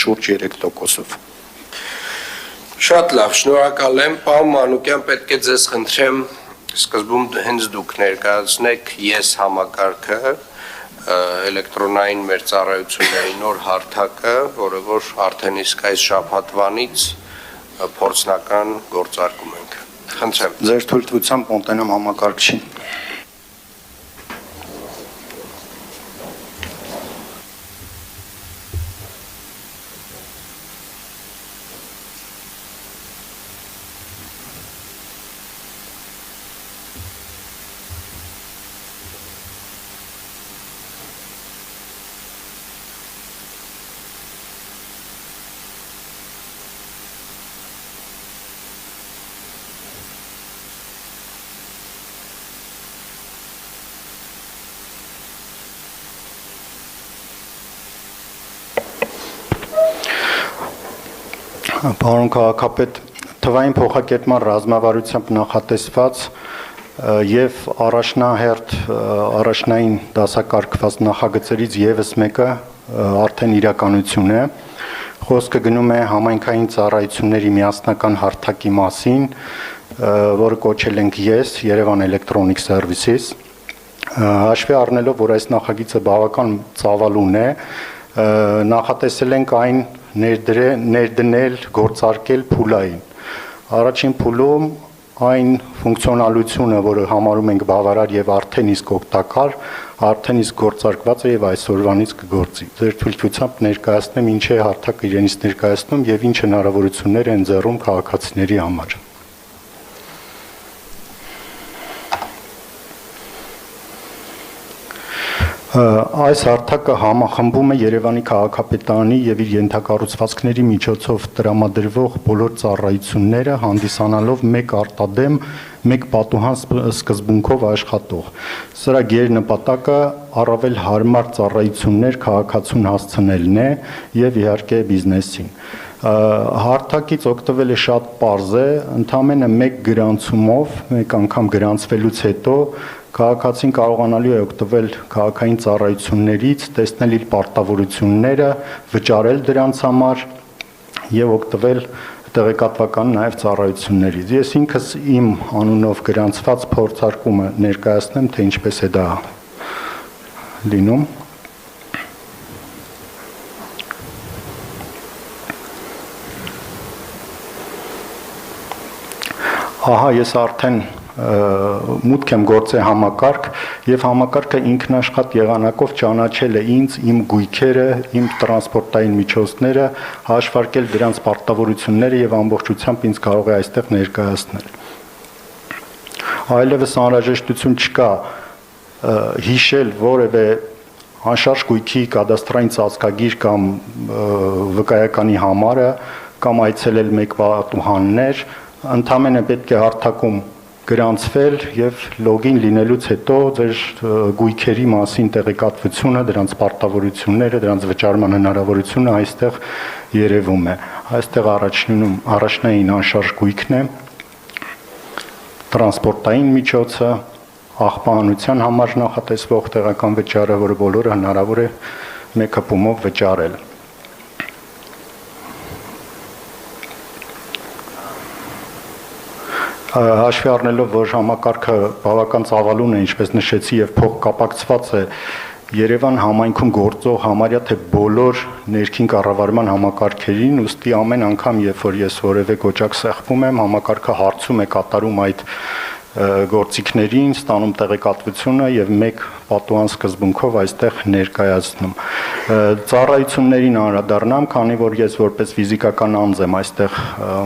շուրջ 3%-ով։ Շատ լավ, շնորհակալ եմ, պարոն Մանուկյան, պետք է ձեզ խնդրեմ սկզբում հենց դուք ներկայացնեք ես համակարգը, էլեկտրոնային մեր ծառայությունների նոր հարթակը, որը որ արդեն իսկ այս շաբաթվանից փորձնական գործարկում ենք։ Խնդրեմ։ Ձեր թույլտվությամբ մոտենամ համակարգչին։ Պարոն քաղաքապետ, թվային փոխակերպման ռազմավարությամբ նախատեսված եւ առաջնային դասակարգված նախագծերից եւս մեկը արդեն իրականություն է։ Խոսքը գնում է համայնքային ծառայությունների միասնական հարթակի մասին, որը կոչել ենք ես, Yerevan Electronic Services։ Հաշվի առնելով, որ այս նախագիծը բավական ծավալուն է, նախատեսել ենք այն ներդնել, գործարկել փուլային։ Առաջին փուլում այն ֆունկցիոնալությունը, որը համարում ենք բավարար եւ արդեն իսկ օգտակար, արդեն իսկ գործարկված է եւ այսօրվանից կգործի։ Ձեր թույլտվությամբ ներկայացնեմ ինչ է հարթակը իրենից ներկայացնում եւ ինչ հնարավորություններ են ձեռում քաղաքացիների համար։ Այս հարթակը համախմբում է Երևանի քաղաքապետարանի եւ իր ենթակառուցվածքների միջոցով տրամադրվող բոլոր ծառայությունները, հանդիսանալով մեկ արտադեմ, մեկ պատուհան սկզբունքով աշխատող։ Սրա գերնպատակը առավել հարմար ծառայություններ քաղաքացուն հասցնելն է եւ իհարկե բիզնեսին։ Հարթակից օգտվելը շատ պարզ է, ընդամենը մեկ գրանցումով, մեկ անգամ գրանցվելուց հետո քաղաքացին կարողանալու է օգտվել քաղաքային ծառայություններից, տեսնել իր պարտավորությունները, վճարել դրանց համար եւ օգտվել տեղեկատվական նաեւ ծառայություններից։ Ես ինքս իմ անունով գրանցված փորձարկումը ներկայացնեմ, թե ինչպես է դա լինում։ Ահա ես արդեն մուտք եմ գործել համակարգ եւ համակարգը ինքնաշխատ եղանակով ճանաչել է ինձ, իմ գույքերը, իմ տրանսպորտային միջոցները, հաշվարկել դրանց պարտավորությունները եւ ամբողջությամբ ինձ կարող է այստեղ ներկայացնել։ Այլևս անհրաժեշտություն չկա հիշել որևէ անշարժ գույքի կադաստրային ծածկագիր կամ վկայականի համարը կամ այցելել մեկ պատուհաններ, ընդամենը պետք է հարթակում գրանցվել եւ լոգին լինելուց հետո ձեր գույքերի մասին տեղեկատվությունը, դրանց պարտավորությունները, դրանց վճարման հնարավորությունը այստեղ երևում է։ Այստեղ առաջնային անշարժ գույքն է, տրանսպորտային միջոցը, աղբահանության համար նախատեսվող տեղական վճարը, որը բոլորը հնարավոր է մեկ հպումով վճարել։ Հաշվի առնելով, որ համակարգը բավական ծավալուն է, ինչպես նշեցի, եւ փոխկապակցված է Երևան համայնքում գործող համարյա թե բոլոր ներքին կառավարման համակարգերին, ուստի ամեն անգամ, երբ որ ես որևէ կոճակ սեղմում եմ, համակարգը հարցում է կատարում այդ գործիքներին, ստանում տեղեկատվությունը եւ մեկ պատուհան սկզբունքով այստեղ ներկայացնում։ Ծառայություններին անդրադառնամ, քանի որ ես որպես ֆիզիկական անձ եմ այստեղ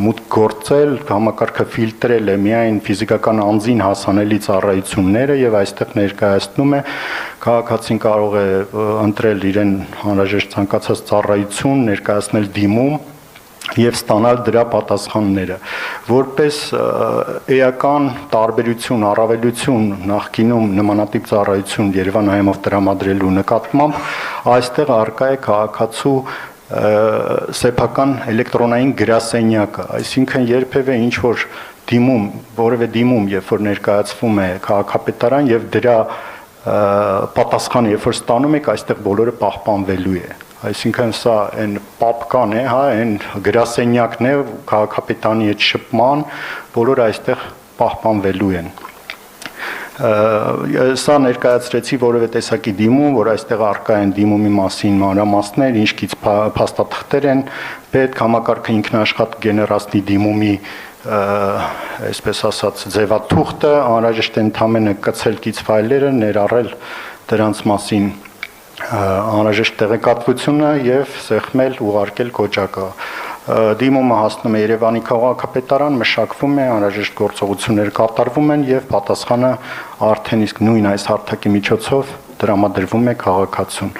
մուտք գործել, համակարգը ֆիլտրել է միայն ֆիզիկական անձին հասանելի ծառայությունները եւ այստեղ ներկայացնում է քաղաքացին կարող է ընտրել իրեն անհրաժեշտ ցանկացած ծառայություն, ներկայացնել դիմում եւ ստանալ դրա պատասխանները որպես էական տարբերություն առավելություն նախկինում նմանատիպ ծառայություն Երևան հայմով տրամադրելու նկատմամբ այստեղ արկա է քաղաքացու սեփական էլեկտրոնային գրասենյակը, այսինքն երբևէ ինչ որ դիմում, որևէ դիմում, երբ որ ներկայացվում է քաղաքապետարան եւ դրա պատասխանը երբ որ ստանում եք, այստեղ բոլորը պահպանվելու է։ Այսինքն սա այն պապկան է, հա, այն գրասենյակն է քաղաքապետարանի հետ շփման, բոլորը այստեղ պահպանվելու են։ Սա ներկայացրեցի որևէ տեսակի դիմում, որ այստեղ առկա են դիմումի մասին մանրամասներ, ինչ գից փաստաթղթեր են, պետք համակարգը ինքնաշխատ գեներացնի դիմումի այսպես ասած ձևաթուղթը, անհրաժեշտ է ընդամենը կցել կից ֆայլերը, ներառել դրանց մասին անհրաժեշտ տեղեկատվությունը եւ սեղմել ուղարկել կոճակը։ Դիմումը հասնում է Երևանի քաղաքապետարան, մշակվում է, անհրաժեշտ գործողություններ կատարվում են եւ պատասխանը արդեն իսկ նույն այս հարթակի միջոցով տրամադրվում է քաղաքացուն։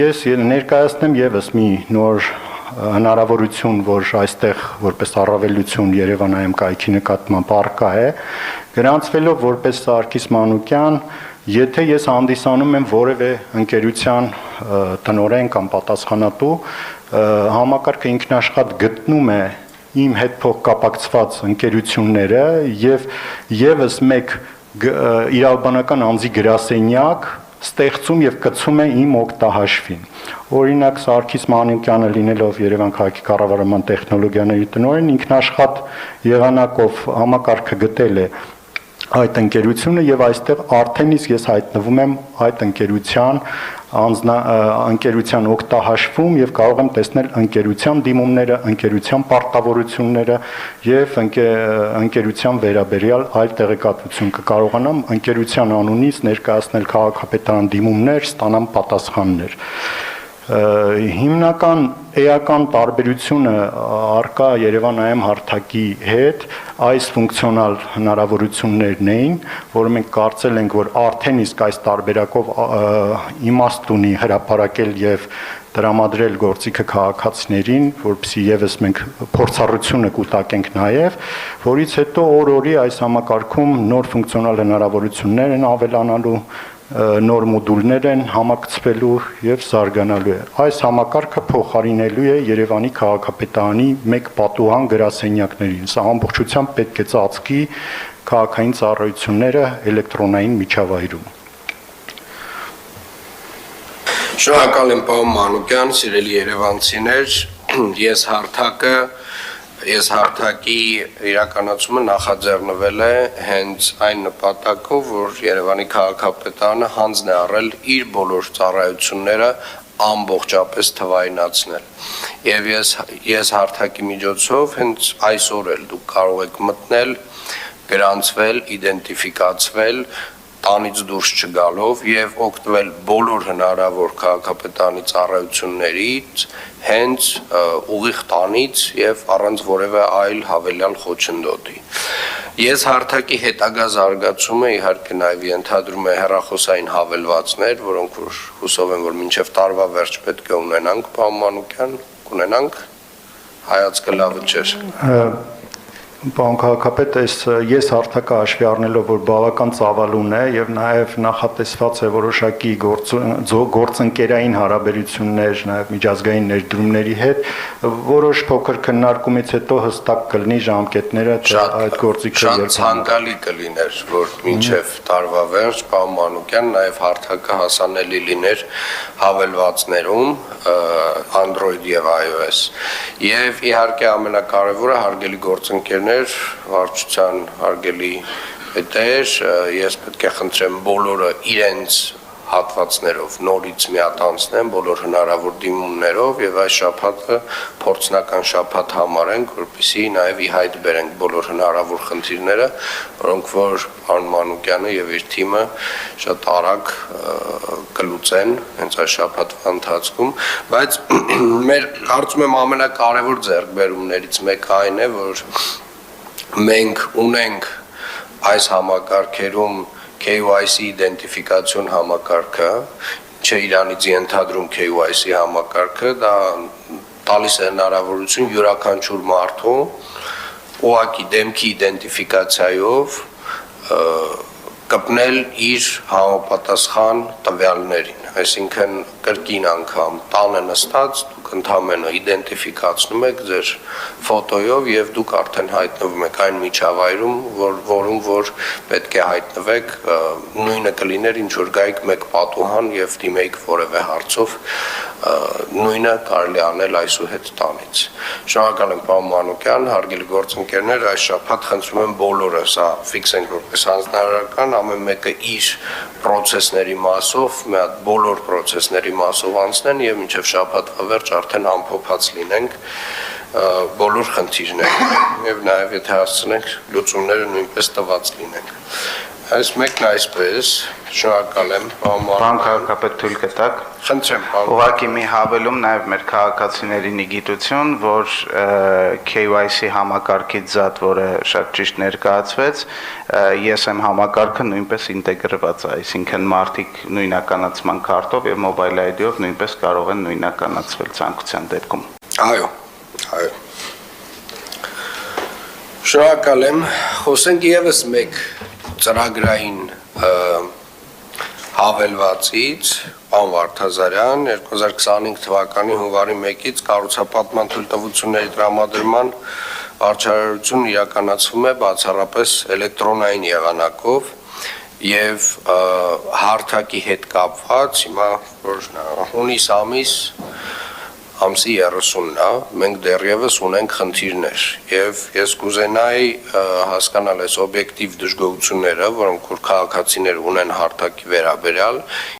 Ես ներկայացնեմ եւս մի նոր հնարավորություն, որ այստեղ որպես առավելություն Երևանայում կայքի նկատմամբ առկա է, գրանցվելով որպես Սարգիս Մանուկյան, եթե ես հանդիսանում եմ որևէ ընկերության տնօրեն կամ պատասխանատու, համակարգը ինքնաշխատ գտնում է իմ հետ փոխկապակցված ընկերությունները եւ եւս մեկ իրավաբանական անձի գրասենյակ ստեղծում եւ կցում է իմ օգտահաշվին։ Օրինակ Սարգիս Մանուկյանը լինելով Երևան քաղաքի կառավարման տեխնոլոգիաների տնօրեն ինքնաշխատ եղանակով համակարգը գտել է այդ ընկերությունը եւ այստեղ արդեն իսկ ես հայտնվում եմ այդ ընկերության օգտահաշվում եւ կարող եմ տեսնել ընկերության դիմումները, ընկերության պարտավորությունները եւ ընկերության վերաբերյալ այլ տեղեկատվություն կկարողանամ ընկերության անունից ներկայացնել քաղաքապետարան դիմումներ, ստանամ պատասխաններ։ Հիմնական էական տարբերությունը առկա Երևանայում հարթակի հետ այս ֆունկցիոնալ հնարավորություններն էին, որը մենք կարծել ենք, որ արդեն իսկ այս տարբերակով իմաստ ունի հրապարակել եւ տրամադրել գործիքը քաղաքացիներին, որպեսզի եւս մենք փորձառությունը կուտակենք նաեւ, որից հետո օր-օրի այս համակարգում նոր ֆունկցիոնալ հնարավորություններ են ավելանալու, նոր մոդուլներ են համակցվելու եւ զարգանալու է։ Այս համակարգը փոխարինելու է Երևանի քաղաքապետարանի մեկ պատուհան գրասենյակներին։ Սա ամբողջությամբ պետք է ծածկի քաղաքային ծառայությունները էլեկտրոնային միջավայրում։ Շնորհակալ եմ պարոն Մանուկյան, սիրելի երևանցիներ, ես հարթակի իրականացումը նախաձեռնվել է հենց այն նպատակով, որ Երևանի քաղաքապետարանը հանձն է առել իր բոլոր ծառայությունները ամբողջապես թվայնացնել։ Եվ ես հարթակի միջոցով հենց այսօր էլ դուք կարող եք մտնել, գրանցվել, իդենտիֆիկացվել, տանից դուրս չգալով եւ օգտվել բոլոր հնարավոր քաղաքապետարանի ծառայություններից հենց ուղիղ տանից եւ առանց որևէ այլ հավելյալ խոչընդոտի։ Ես հարթակի հետագա զարգացումը իհարկե նաեւ ենթադրում է հեռախոսային հավելվածներ, որոնք որ հուսով եմ որ մինչեւ տարվա վերջ պետք է ունենանք, պարոն Մանուկյան, կունենանք, հայացքը լավը չէր։ Պարոն քաղաքապետ, ես հարթակը հաշվի առնելով, որ բավական ծավալուն է եւ նաեւ նախատեսված է որոշակի գործընկերային հարաբերություններ, նաեւ միջազգային ներդրումների հետ, որոշ փոքր քննարկումից հետո հստակ կլինի ժամկետները, թե այդ գործիքը երբ ցանկալի կլիներ, որ մինչեւ տարվա վերջ պարոն Մանուկյան նաեւ հարթակը հասանելի լիներ հավելվածներում Android եւ iOS։ Եվ իհարկե ամենակարևորը հարգելի գործընկերներ, վարչության հարգելի հետեր, ես պետք է խնդրեմ բոլորը իրենց հատվածներով նորից միատանցնեն բոլոր հնարավոր դիմումներով եւ այս շաբաթը փորձնական շաբաթ համարենք, որպեսզի նաեւ ի հայտ բերենք բոլոր հնարավոր խնդիրները, որոնք որ պարոն Մանուկյանը եւ իր թիմը շատ արագ կլուծեն հենց այս շաբաթվա ընթացքում, բայց մեր կարծում եմ ամենակարևոր ձեռքբերումներից մեկը այն է, որ մենք ունենք այս համակարգերում KYC իդենտիֆիկացիոն համակարգը, չէ իրանից ենթադրում KYC համակարգը, դա տալիս է հնարավորություն յուրաքանչյուր մարդու ուղղակի դեմքի իդենտիֆիկացիայով կպնել իր համապատասխան տվյալներին, այսինքն կրկին անգամ տանը նստած դուք դուք ընդհանրապես իդենտիֆիկացնում եք ձեր ֆոտոյով եւ դուք արդեն հայտնվում եք այն միջավայրում, որում որ պետք է հայտնվեք, նույնը կլիներ ինչ որ գայիք մեկ պատուհան եւ դիմեիք որևէ հարցով, նույնը կարելի անել այսուհետ տանից։ Շնորհակալ եմ պարոն Մանուկյան, հարգելի գործընկերներ, այս շաբաթ խնդրում եմ բոլորը սա ֆիքսենք որպես հանձնարարական, ամեն մեկը իր process-ների մասով, մի հատ բոլոր process-ների մասով անցնեն եւ մինչեւ շաբաթվա վերջ արդեն ամփոփած լինենք բոլոր խնդիրները եւ նաեւ եթե հասցնենք լուծումները նույնպես տված լինենք։ Այս մեկն այսպես, շնորհակալ եմ, Պարոն քաղաքապետ թույլ կտակ։ Խնդրեմ, պարոն։ Ուղղակի մի հավելում նաև մեր քաղաքացիներին գիտություն, որ KYC համակարգից զատ, որը շատ ճիշտ ներկայացվեց, ESM համակարգը նույնպես ինտեգրված է, այսինքն մարդիկ նույնականացման քարտով եւ մոբայլ ID-ով նույնպես կարող են նույնականացվել ցանկության դեպքում։ Այո, այո։ Շնորհակալ եմ, խոսենք եւս մեկ ծրագրային հավելվածից, պարոն Վարդազարյան, 2025 թվականի հունվարի 1-ից կառուցապատման թույլտվությունների տրամադրման վարչարարություն իրականացվում է բացառապես էլեկտրոնային եղանակով եւ հարթակի հետ կապված, հիմա հունիս ամսի 30-ն է, մենք դեռևս ունենք խնդիրներ եւ ես կուզենայի հասկանալ այս օբյեկտիվ դժգոհությունները, որոնք որ քաղաքացիներ ունեն հարթակի վերաբերյալ